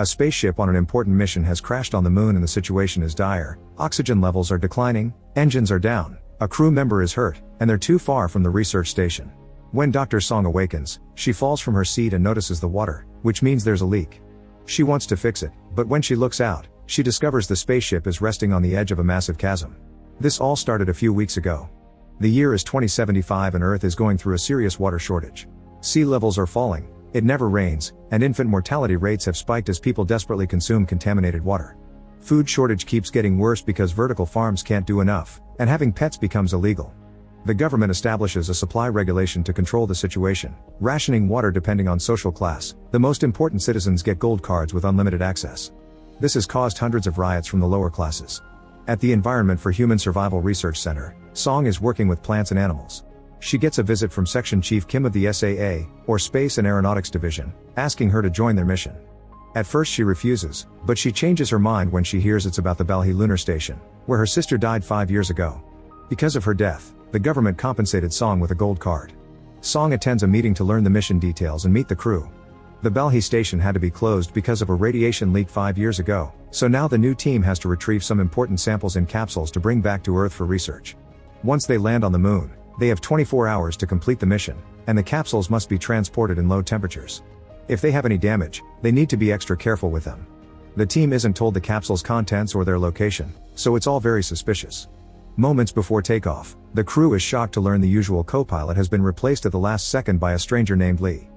A spaceship on an important mission has crashed on the moon and the situation is dire. Oxygen levels are declining, engines are down, a crew member is hurt, and they're too far from the research station. When Dr. Song awakens, she falls from her seat and notices the water, which means there's a leak. She wants to fix it, but when she looks out, she discovers the spaceship is resting on the edge of a massive chasm. This all started a few weeks ago. The year is 2075 and Earth is going through a serious water shortage. Sea levels are falling, it never rains, and infant mortality rates have spiked as people desperately consume contaminated water. Food shortage keeps getting worse because vertical farms can't do enough, and having pets becomes illegal. The government establishes a supply regulation to control the situation, rationing water depending on social class. The most important citizens get gold cards with unlimited access. This has caused hundreds of riots from the lower classes. At the Environment for Human Survival Research Center, Song is working with plants and animals. She gets a visit from Section Chief Kim of the SAA, or Space and Aeronautics Division, asking her to join their mission. At first she refuses, but she changes her mind when she hears it's about the Balhi Lunar Station, where her sister died 5 years ago. Because of her death, the government compensated Song with a gold card. Song attends a meeting to learn the mission details and meet the crew. The Balhi station had to be closed because of a radiation leak 5 years ago, so now the new team has to retrieve some important samples in capsules to bring back to Earth for research. Once they land on the moon, they have 24 hours to complete the mission, and the capsules must be transported in low temperatures. If they have any damage, they need to be extra careful with them. The team isn't told the capsule's contents or their location, so it's all very suspicious. Moments before takeoff, the crew is shocked to learn the usual co-pilot has been replaced at the last second by a stranger named Lee.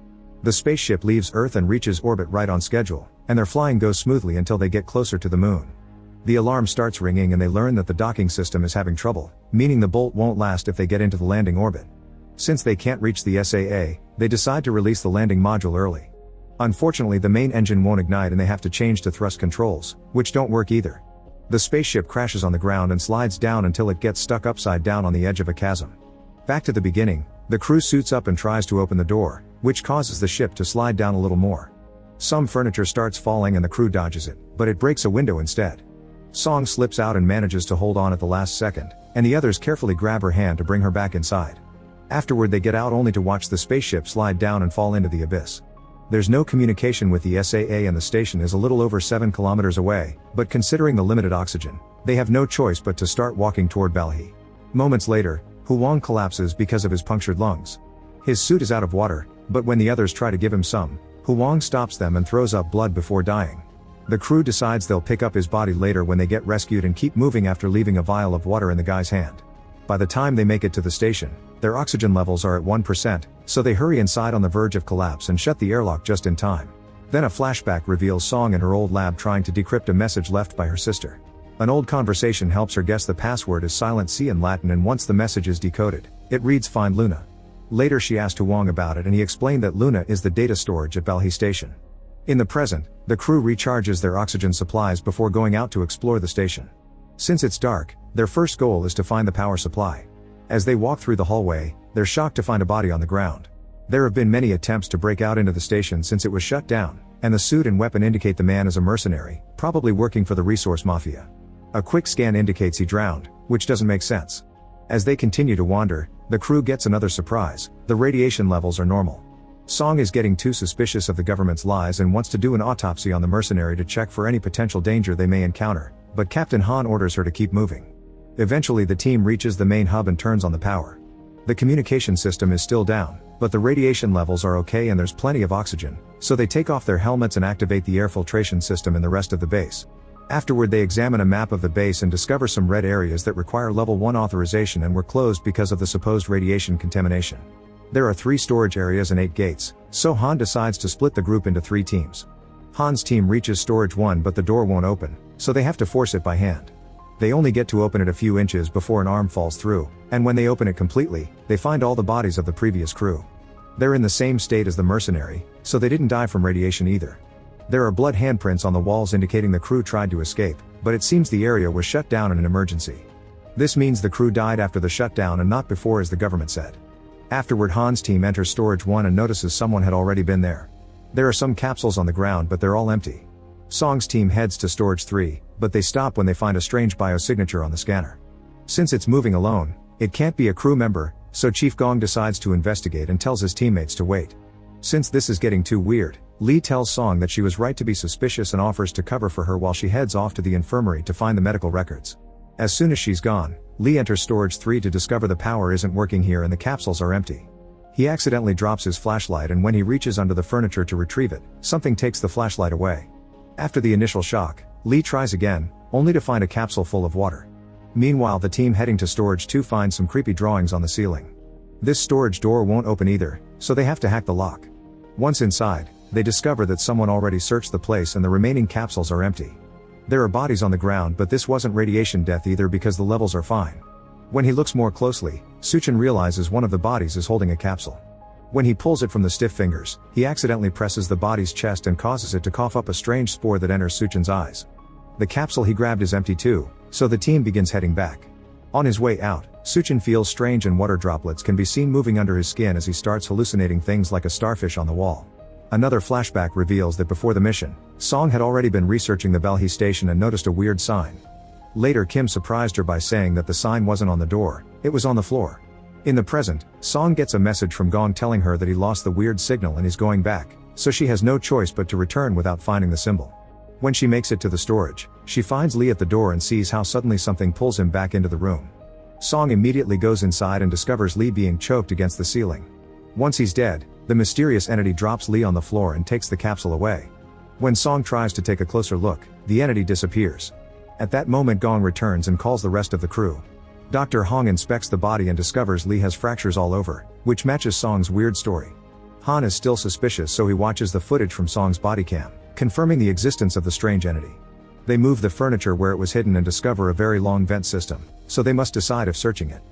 The spaceship leaves Earth and reaches orbit right on schedule, and their flying goes smoothly until they get closer to the moon. The alarm starts ringing and they learn that the docking system is having trouble, meaning the bolt won't last if they get into the landing orbit. Since they can't reach the SAA, they decide to release the landing module early. Unfortunately, the main engine won't ignite and they have to change to thrust controls, which don't work either. The spaceship crashes on the ground and slides down until it gets stuck upside down on the edge of a chasm. Back to the beginning, the crew suits up and tries to open the door, which causes the ship to slide down a little more. Some furniture starts falling and the crew dodges it, but it breaks a window instead. Song slips out and manages to hold on at the last second, and the others carefully grab her hand to bring her back inside. Afterward they get out only to watch the spaceship slide down and fall into the abyss. There's no communication with the SAA and the station is a little over 7 kilometers away, but considering the limited oxygen, they have no choice but to start walking toward Balhi. Moments later, Huang collapses because of his punctured lungs. His suit is out of water, but when the others try to give him some, Huang stops them and throws up blood before dying. The crew decides they'll pick up his body later when they get rescued and keep moving after leaving a vial of water in the guy's hand. By the time they make it to the station, their oxygen levels are at 1%, so they hurry inside on the verge of collapse and shut the airlock just in time. Then a flashback reveals Song in her old lab trying to decrypt a message left by her sister. An old conversation helps her guess the password is silent C in Latin, and once the message is decoded, it reads "Find Luna." Later she asked Huang about it and he explained that Luna is the data storage at Balhi station. In the present, the crew recharges their oxygen supplies before going out to explore the station. Since it's dark, their first goal is to find the power supply. As they walk through the hallway, they're shocked to find a body on the ground. There have been many attempts to break out into the station since it was shut down, and the suit and weapon indicate the man is a mercenary, probably working for the resource mafia. A quick scan indicates he drowned, which doesn't make sense. As they continue to wander, the crew gets another surprise: the radiation levels are normal. Song is getting too suspicious of the government's lies and wants to do an autopsy on the mercenary to check for any potential danger they may encounter, but Captain Han orders her to keep moving. Eventually the team reaches the main hub and turns on the power. The communication system is still down, but the radiation levels are okay and there's plenty of oxygen, so they take off their helmets and activate the air filtration system in the rest of the base. Afterward they examine a map of the base and discover some red areas that require level 1 authorization and were closed because of the supposed radiation contamination. There are 3 storage areas and 8 gates, so Han decides to split the group into 3 teams. Han's team reaches storage 1 but the door won't open, so they have to force it by hand. They only get to open it a few inches before an arm falls through, and when they open it completely, they find all the bodies of the previous crew. They're in the same state as the mercenary, so they didn't die from radiation either. There are blood handprints on the walls indicating the crew tried to escape, but it seems the area was shut down in an emergency. This means the crew died after the shutdown and not before, as the government said. Afterward Han's team enters storage 1 and notices someone had already been there. There are some capsules on the ground but they're all empty. Song's team heads to storage 3, but they stop when they find a strange biosignature on the scanner. Since it's moving alone, it can't be a crew member, so Chief Gong decides to investigate and tells his teammates to wait. Since this is getting too weird, Lee tells Song that she was right to be suspicious and offers to cover for her while she heads off to the infirmary to find the medical records. As soon as she's gone, Lee enters storage 3 to discover the power isn't working here and the capsules are empty. He accidentally drops his flashlight, and when he reaches under the furniture to retrieve it, something takes the flashlight away. After the initial shock, Lee tries again, only to find a capsule full of water. Meanwhile, the team heading to storage 2 finds some creepy drawings on the ceiling. This storage door won't open either, so they have to hack the lock. Once inside, they discover that someone already searched the place and the remaining capsules are empty. There are bodies on the ground, but this wasn't radiation death either because the levels are fine. When he looks more closely, Suchin realizes one of the bodies is holding a capsule. When he pulls it from the stiff fingers, he accidentally presses the body's chest and causes it to cough up a strange spore that enters Suchin's eyes. The capsule he grabbed is empty too, so the team begins heading back. On his way out, Suchin feels strange and water droplets can be seen moving under his skin as he starts hallucinating things like a starfish on the wall. Another flashback reveals that before the mission, Song had already been researching the Belhi station and noticed a weird sign. Later, Kim surprised her by saying that the sign wasn't on the door, it was on the floor. In the present, Song gets a message from Gong telling her that he lost the weird signal and is going back, so she has no choice but to return without finding the symbol. When she makes it to the storage, she finds Lee at the door and sees how suddenly something pulls him back into the room. Song immediately goes inside and discovers Lee being choked against the ceiling. Once he's dead, the mysterious entity drops Lee on the floor and takes the capsule away. When Song tries to take a closer look, the entity disappears. At that moment, Gong returns and calls the rest of the crew. Dr. Hong inspects the body and discovers Lee has fractures all over, which matches Song's weird story. Han is still suspicious, so he watches the footage from Song's body cam, confirming the existence of the strange entity. They move the furniture where it was hidden and discover a very long vent system, so they must decide if searching it.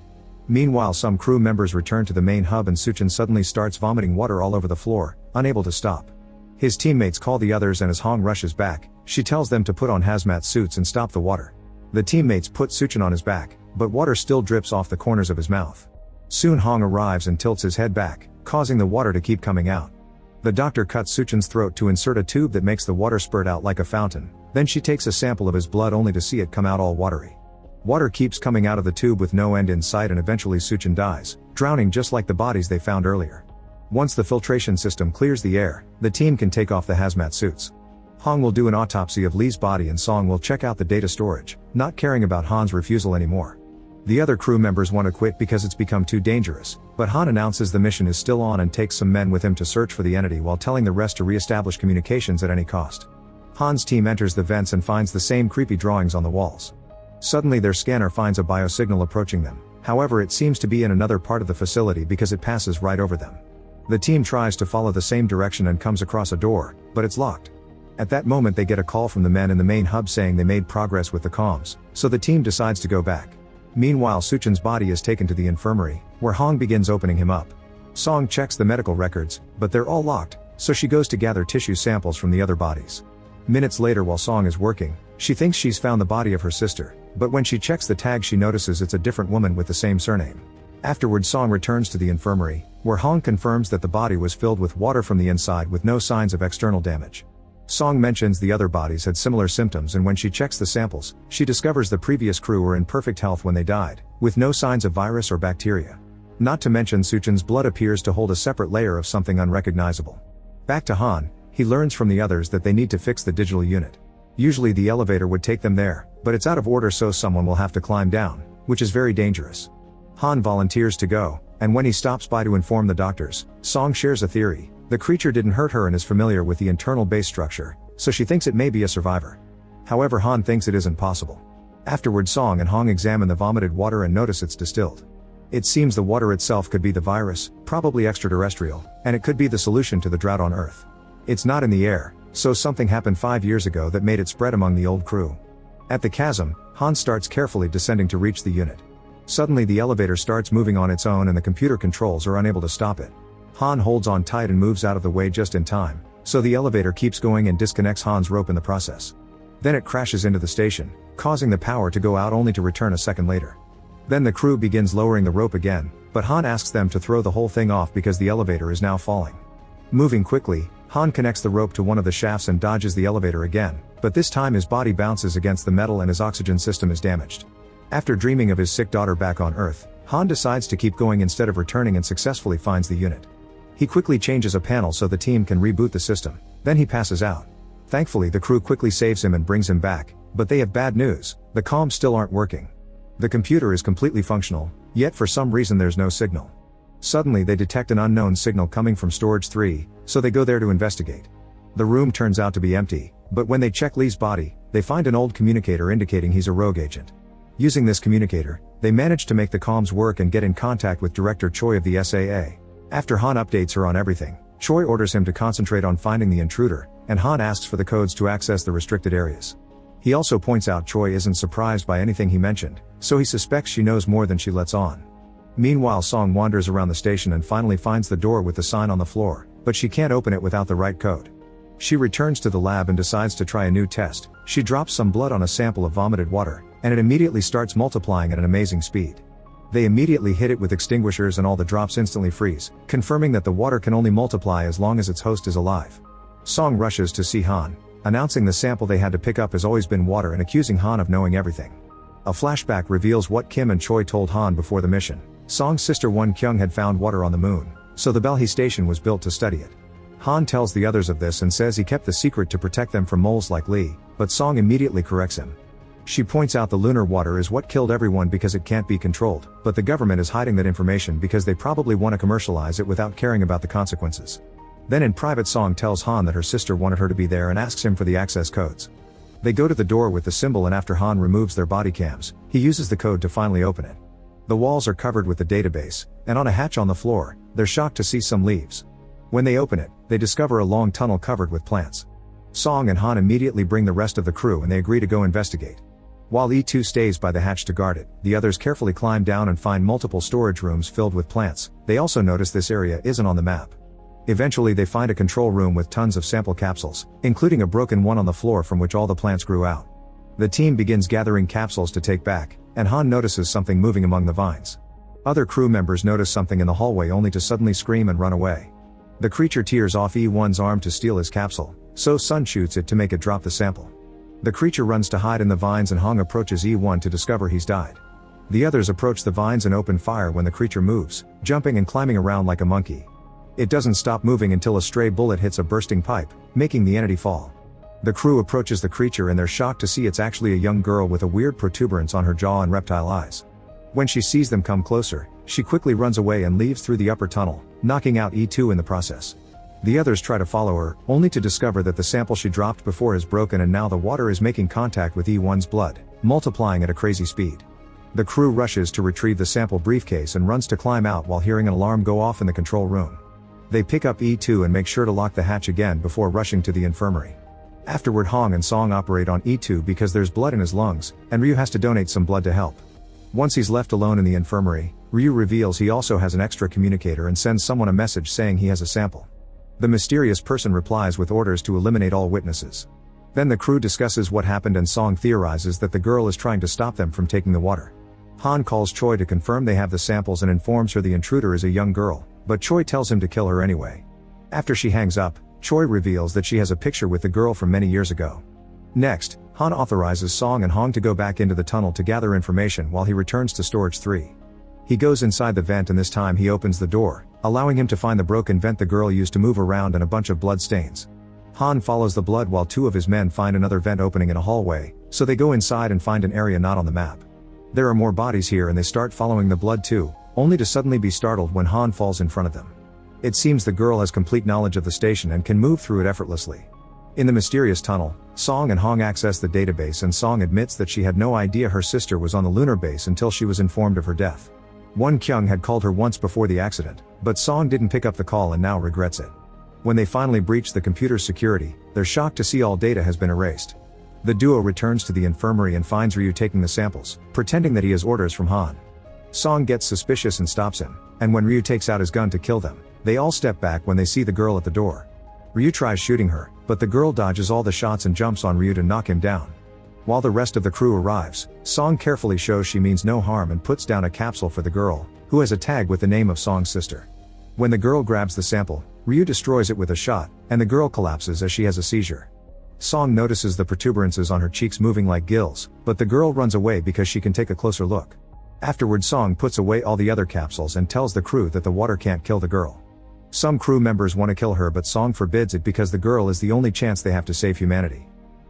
Meanwhile, some crew members return to the main hub and Suchin suddenly starts vomiting water all over the floor, unable to stop. His teammates call the others, and as Hong rushes back, she tells them to put on hazmat suits and stop the water. The teammates put Suchin on his back, but water still drips off the corners of his mouth. Soon Hong arrives and tilts his head back, causing the water to keep coming out. The doctor cuts Suchin's throat to insert a tube that makes the water spurt out like a fountain, then she takes a sample of his blood only to see it come out all watery. Water keeps coming out of the tube with no end in sight, and eventually Suchin dies, drowning just like the bodies they found earlier. Once the filtration system clears the air, the team can take off the hazmat suits. Hong will do an autopsy of Lee's body and Song will check out the data storage, not caring about Han's refusal anymore. The other crew members want to quit because it's become too dangerous, but Han announces the mission is still on and takes some men with him to search for the entity while telling the rest to re-establish communications at any cost. Han's team enters the vents and finds the same creepy drawings on the walls. Suddenly their scanner finds a biosignal approaching them, however it seems to be in another part of the facility because it passes right over them. The team tries to follow the same direction and comes across a door, but it's locked. At that moment they get a call from the men in the main hub saying they made progress with the comms, so the team decides to go back. Meanwhile, Suchin's body is taken to the infirmary, where Hong begins opening him up. Song checks the medical records, but they're all locked, so she goes to gather tissue samples from the other bodies. Minutes later, while Song is working, she thinks she's found the body of her sister, but when she checks the tag she notices it's a different woman with the same surname. Afterward, Song returns to the infirmary, where Hong confirms that the body was filled with water from the inside with no signs of external damage. Song mentions the other bodies had similar symptoms, and when she checks the samples, she discovers the previous crew were in perfect health when they died, with no signs of virus or bacteria. Not to mention Suchin's blood appears to hold a separate layer of something unrecognizable. Back to Han, he learns from the others that they need to fix the digital unit. Usually the elevator would take them there, but it's out of order, so someone will have to climb down, which is very dangerous. Han volunteers to go, and when he stops by to inform the doctors, Song shares a theory. The creature didn't hurt her and is familiar with the internal base structure, so she thinks it may be a survivor. However, Han thinks it isn't possible. Afterward, Song and Hong examine the vomited water and notice it's distilled. It seems the water itself could be the virus, probably extraterrestrial, and it could be the solution to the drought on Earth. It's not in the air, so something happened 5 years ago that made it spread among the old crew. At the chasm, Han starts carefully descending to reach the unit. Suddenly the elevator starts moving on its own and the computer controls are unable to stop it. Han holds on tight and moves out of the way just in time, so the elevator keeps going and disconnects Han's rope in the process. Then it crashes into the station, causing the power to go out only to return a second later. Then the crew begins lowering the rope again, but Han asks them to throw the whole thing off because the elevator is now falling. Moving quickly, Han connects the rope to one of the shafts and dodges the elevator again, but this time his body bounces against the metal and his oxygen system is damaged. After dreaming of his sick daughter back on Earth, Han decides to keep going instead of returning and successfully finds the unit. He quickly changes a panel so the team can reboot the system, Then he passes out. Thankfully the crew quickly saves him and brings him back, but they have bad news, the comms still aren't working. The computer is completely functional, yet for some reason there's no signal. Suddenly they detect an unknown signal coming from Storage 3, so they go there to investigate. The room turns out to be empty, but when they check Lee's body, they find an old communicator indicating he's a rogue agent. Using this communicator, they manage to make the comms work and get in contact with Director Choi of the SAA. After Han updates her on everything, Choi orders him to concentrate on finding the intruder, and Han asks for the codes to access the restricted areas. He also points out Choi isn't surprised by anything he mentioned, so he suspects she knows more than she lets on. Meanwhile Song wanders around the station and finally finds the door with the sign on the floor, but she can't open it without the right code. She returns to the lab and decides to try a new test. She drops some blood on a sample of vomited water, and it immediately starts multiplying at an amazing speed. They immediately hit it with extinguishers and all the drops instantly freeze, confirming that the water can only multiply as long as its host is alive. Song rushes to see Han, announcing the sample they had to pick up has always been water and accusing Han of knowing everything. A flashback reveals what Kim and Choi told Han before the mission. Song's sister Won Kyung had found water on the moon, so the Belhe station was built to study it. Han tells the others of this and says he kept the secret to protect them from moles like Lee, but Song immediately corrects him. She points out the lunar water is what killed everyone because it can't be controlled, but the government is hiding that information because they probably want to commercialize it without caring about the consequences. Then in private Song tells Han that her sister wanted her to be there and asks him for the access codes. They go to the door with the symbol and after Han removes their body cams, he uses the code to finally open it. The walls are covered with the database, and on a hatch on the floor, they're shocked to see some leaves. When they open it, they discover a long tunnel covered with plants. Song and Han immediately bring the rest of the crew and they agree to go investigate. While E2 stays by the hatch to guard it, the others carefully climb down and find multiple storage rooms filled with plants. They also notice this area isn't on the map. Eventually they find a control room with tons of sample capsules, including a broken one on the floor from which all the plants grew out. The team begins gathering capsules to take back, and Han notices something moving among the vines. Other crew members notice something in the hallway only to suddenly scream and run away. The creature tears off E1's arm to steal his capsule, so Sun shoots it to make it drop the sample. The creature runs to hide in the vines and Hong approaches E1 to discover he's died. The others approach the vines and open fire when the creature moves, jumping and climbing around like a monkey. It doesn't stop moving until a stray bullet hits a bursting pipe, making the entity fall. The crew approaches the creature and they're shocked to see it's actually a young girl with a weird protuberance on her jaw and reptile eyes. When she sees them come closer, she quickly runs away and leaves through the upper tunnel, knocking out E2 in the process. The others try to follow her, only to discover that the sample she dropped before is broken and now the water is making contact with E1's blood, multiplying at a crazy speed. The crew rushes to retrieve the sample briefcase and runs to climb out while hearing an alarm go off in the control room. They pick up E2 and make sure to lock the hatch again before rushing to the infirmary. Afterward Hong and Song operate on E2 because there's blood in his lungs, and Ryu has to donate some blood to help. Once he's left alone in the infirmary, Ryu reveals he also has an extra communicator and sends someone a message saying he has a sample. The mysterious person replies with orders to eliminate all witnesses. Then the crew discusses what happened and Song theorizes that the girl is trying to stop them from taking the water. Han calls Choi to confirm they have the samples and informs her the intruder is a young girl, but Choi tells him to kill her anyway. After she hangs up, Choi reveals that she has a picture with the girl from many years ago. Next, Han authorizes Song and Hong to go back into the tunnel to gather information while he returns to Storage 3. He goes inside the vent and this time he opens the door, allowing him to find the broken vent the girl used to move around and a bunch of blood stains. Han follows the blood while two of his men find another vent opening in a hallway, so they go inside and find an area not on the map. There are more bodies here and they start following the blood too, only to suddenly be startled when Han falls in front of them. It seems the girl has complete knowledge of the station and can move through it effortlessly. In the mysterious tunnel, Song and Hong access the database and Song admits that she had no idea her sister was on the lunar base until she was informed of her death. Won Kyung had called her once before the accident, but Song didn't pick up the call and now regrets it. When they finally breach the computer's security, they're shocked to see all data has been erased. The duo returns to the infirmary and finds Ryu taking the samples, pretending that he has orders from Han. Song gets suspicious and stops him, and when Ryu takes out his gun to kill them, they all step back when they see the girl at the door. Ryu tries shooting her, but the girl dodges all the shots and jumps on Ryu to knock him down. While the rest of the crew arrives, Song carefully shows she means no harm and puts down a capsule for the girl, who has a tag with the name of Song's sister. When the girl grabs the sample, Ryu destroys it with a shot, and the girl collapses as she has a seizure. Song notices the protuberances on her cheeks moving like gills, but the girl runs away because she can take a closer look. Afterward Song puts away all the other capsules and tells the crew that the water can't kill the girl. Some crew members want to kill her, but Song forbids it because the girl is the only chance they have to save humanity.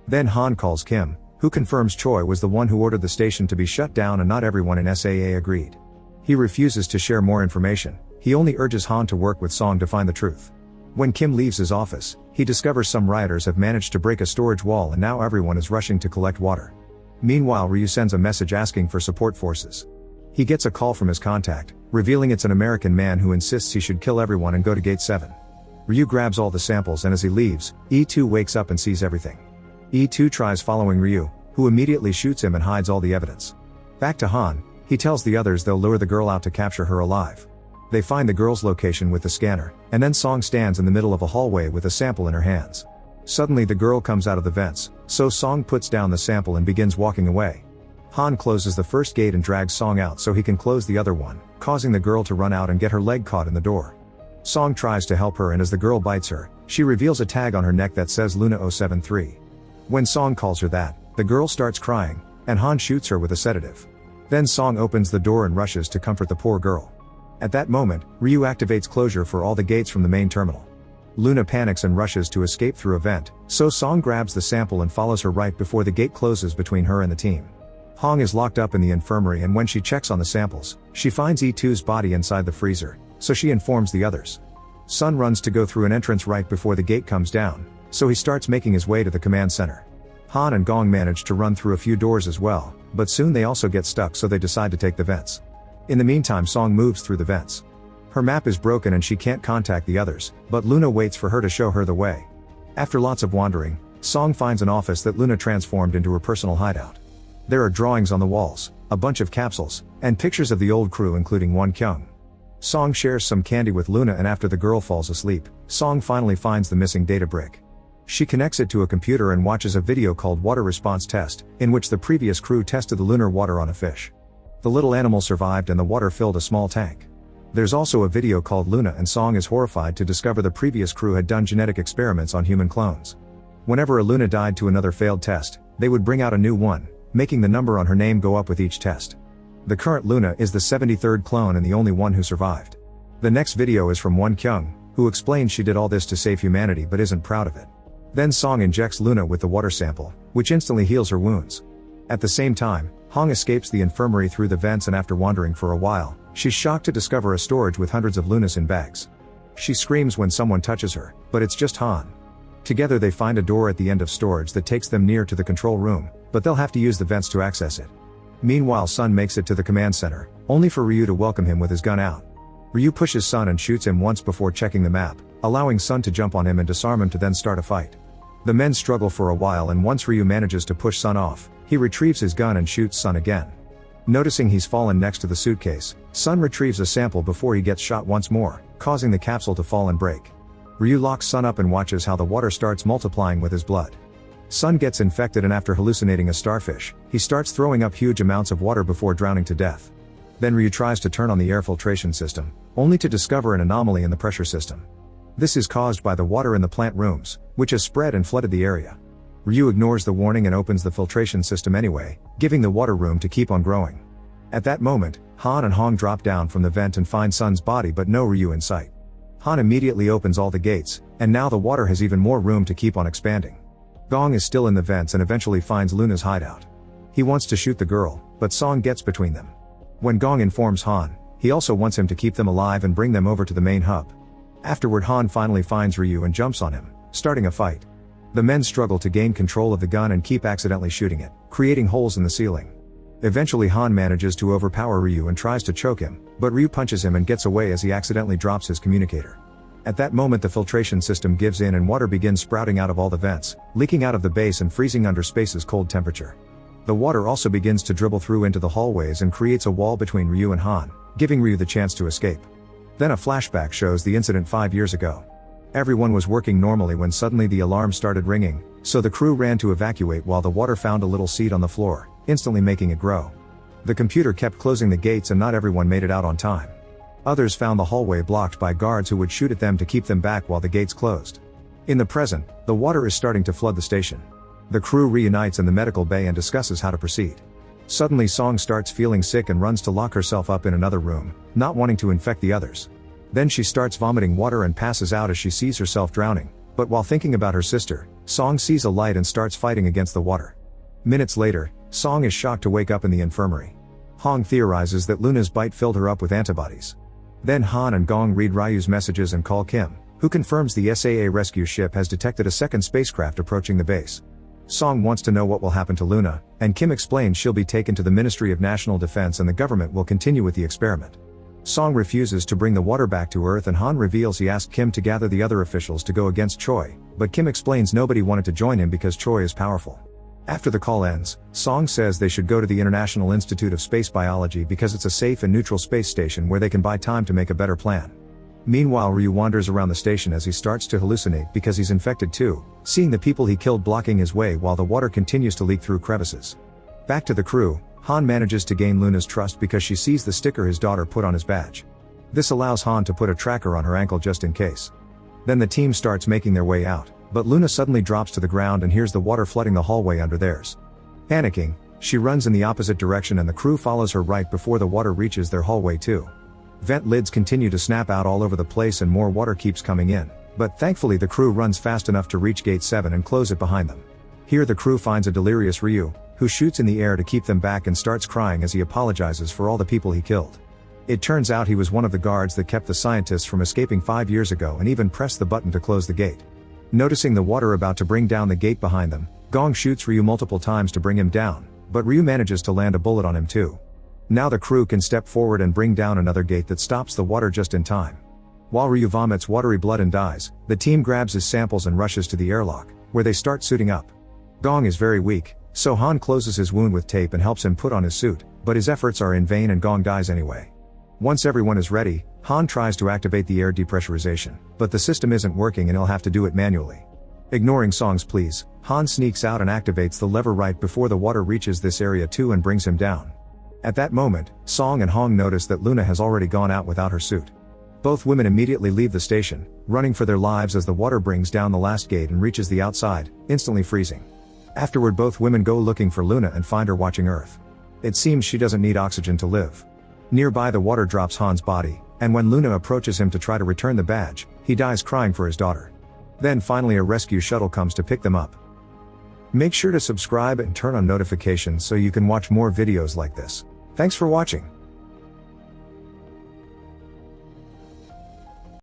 Then Han calls Kim, who confirms Choi was the one who ordered the station to be shut down and not everyone in SAA agreed. He refuses to share more information, he only urges Han to work with Song to find the truth. When Kim leaves his office, he discovers some rioters have managed to break a storage wall and now everyone is rushing to collect water. Meanwhile, Ryu sends a message asking for support forces. He gets a call from his contact, revealing it's an American man who insists he should kill everyone and go to Gate 7. Ryu grabs all the samples and as he leaves, E2 wakes up and sees everything. E2 tries following Ryu, who immediately shoots him and hides all the evidence. Back to Han, he tells the others they'll lure the girl out to capture her alive. They find the girl's location with the scanner, and then Song stands in the middle of a hallway with a sample in her hands. Suddenly the girl comes out of the vents, so Song puts down the sample and begins walking away. Han closes the first gate and drags Song out so he can close the other one, causing the girl to run out and get her leg caught in the door. Song tries to help her and as the girl bites her, she reveals a tag on her neck that says Luna 073. When Song calls her that, the girl starts crying, and Han shoots her with a sedative. Then Song opens the door and rushes to comfort the poor girl. At that moment, Ryu activates closure for all the gates from the main terminal. Luna panics and rushes to escape through a vent, so Song grabs the sample and follows her right before the gate closes between her and the team. Hong is locked up in the infirmary and when she checks on the samples, she finds E2's body inside the freezer, so she informs the others. Sun runs to go through an entrance right before the gate comes down, so he starts making his way to the command center. Han and Gong manage to run through a few doors as well, but soon they also get stuck so they decide to take the vents. In the meantime, Song moves through the vents. Her map is broken and she can't contact the others, but Luna waits for her to show her the way. After lots of wandering, Song finds an office that Luna transformed into her personal hideout. There are drawings on the walls, a bunch of capsules, and pictures of the old crew including Won Kyung. Song shares some candy with Luna and after the girl falls asleep, Song finally finds the missing data brick. She connects it to a computer and watches a video called Water Response Test, in which the previous crew tested the lunar water on a fish. The little animal survived and the water filled a small tank. There's also a video called Luna and Song is horrified to discover the previous crew had done genetic experiments on human clones. Whenever a Luna died to another failed test, they would bring out a new one, making the number on her name go up with each test. The current Luna is the 73rd clone and the only one who survived. The next video is from Won Kyung, who explains she did all this to save humanity but isn't proud of it. Then Song injects Luna with the water sample, which instantly heals her wounds. At the same time, Hong escapes the infirmary through the vents and after wandering for a while, she's shocked to discover a storage with hundreds of Lunas in bags. She screams when someone touches her, but it's just Han. Together they find a door at the end of storage that takes them near to the control room, but they'll have to use the vents to access it. Meanwhile, Sun makes it to the command center, only for Ryu to welcome him with his gun out. Ryu pushes Sun and shoots him once before checking the map, allowing Sun to jump on him and disarm him to then start a fight. The men struggle for a while and once Ryu manages to push Sun off, he retrieves his gun and shoots Sun again. Noticing he's fallen next to the suitcase, Sun retrieves a sample before he gets shot once more, causing the capsule to fall and break. Ryu locks Sun up and watches how the water starts multiplying with his blood. Sun gets infected and after hallucinating a starfish, he starts throwing up huge amounts of water before drowning to death. Then Ryu tries to turn on the air filtration system, only to discover an anomaly in the pressure system. This is caused by the water in the plant rooms, which has spread and flooded the area. Ryu ignores the warning and opens the filtration system anyway, giving the water room to keep on growing. At that moment, Han and Hong drop down from the vent and find Sun's body but no Ryu in sight. Han immediately opens all the gates, and now the water has even more room to keep on expanding. Gong is still in the vents and eventually finds Luna's hideout. He wants to shoot the girl, but Song gets between them. When Gong informs Han, he also wants him to keep them alive and bring them over to the main hub. Afterward, Han finally finds Ryu and jumps on him, starting a fight. The men struggle to gain control of the gun and keep accidentally shooting it, creating holes in the ceiling. Eventually Han manages to overpower Ryu and tries to choke him, but Ryu punches him and gets away as he accidentally drops his communicator. At that moment the filtration system gives in and water begins sprouting out of all the vents, leaking out of the base and freezing under space's cold temperature. The water also begins to dribble through into the hallways and creates a wall between Ryu and Han, giving Ryu the chance to escape. Then a flashback shows the incident 5 years ago. Everyone was working normally when suddenly the alarm started ringing, so the crew ran to evacuate while the water found a little seed on the floor, instantly making it grow. The computer kept closing the gates and not everyone made it out on time. Others found the hallway blocked by guards who would shoot at them to keep them back while the gates closed. In the present, the water is starting to flood the station. The crew reunites in the medical bay and discusses how to proceed. Suddenly Song starts feeling sick and runs to lock herself up in another room, not wanting to infect the others. Then she starts vomiting water and passes out as she sees herself drowning, but while thinking about her sister, Song sees a light and starts fighting against the water. Minutes later, Song is shocked to wake up in the infirmary. Hong theorizes that Luna's bite filled her up with antibodies. Then Han and Gong read Ryu's messages and call Kim, who confirms the SAA rescue ship has detected a second spacecraft approaching the base. Song wants to know what will happen to Luna, and Kim explains she'll be taken to the Ministry of National Defense and the government will continue with the experiment. Song refuses to bring the water back to Earth and Han reveals he asked Kim to gather the other officials to go against Choi, but Kim explains nobody wanted to join him because Choi is powerful. After the call ends, Song says they should go to the International Institute of Space Biology because it's a safe and neutral space station where they can buy time to make a better plan. Meanwhile, Ryu wanders around the station as he starts to hallucinate because he's infected too, seeing the people he killed blocking his way while the water continues to leak through crevices. Back to the crew, Han manages to gain Luna's trust because she sees the sticker his daughter put on his badge. This allows Han to put a tracker on her ankle just in case. Then the team starts making their way out, but Luna suddenly drops to the ground and hears the water flooding the hallway under theirs. Panicking, she runs in the opposite direction and the crew follows her right before the water reaches their hallway too. Vent lids continue to snap out all over the place and more water keeps coming in, but thankfully the crew runs fast enough to reach gate 7 and close it behind them. Here the crew finds a delirious Ryu, who shoots in the air to keep them back and starts crying as he apologizes for all the people he killed. It turns out he was one of the guards that kept the scientists from escaping 5 years ago and even pressed the button to close the gate. Noticing the water about to bring down the gate behind them, Gong shoots Ryu multiple times to bring him down, but Ryu manages to land a bullet on him too. Now the crew can step forward and bring down another gate that stops the water just in time. While Ryu vomits watery blood and dies, the team grabs his samples and rushes to the airlock, where they start suiting up. Gong is very weak, so Han closes his wound with tape and helps him put on his suit, but his efforts are in vain and Gong dies anyway. Once everyone is ready, Han tries to activate the air depressurization, but the system isn't working and he'll have to do it manually. Ignoring Song's pleas, Han sneaks out and activates the lever right before the water reaches this area too and brings him down. At that moment, Song and Hong notice that Luna has already gone out without her suit. Both women immediately leave the station, running for their lives as the water brings down the last gate and reaches the outside, instantly freezing. Afterward, both women go looking for Luna and find her watching Earth. It seems she doesn't need oxygen to live. Nearby, the water drops Han's body, and when Luna approaches him to try to return the badge, he dies crying for his daughter. Then finally a rescue shuttle comes to pick them up. Make sure to subscribe and turn on notifications so you can watch more videos like this. Thanks for watching.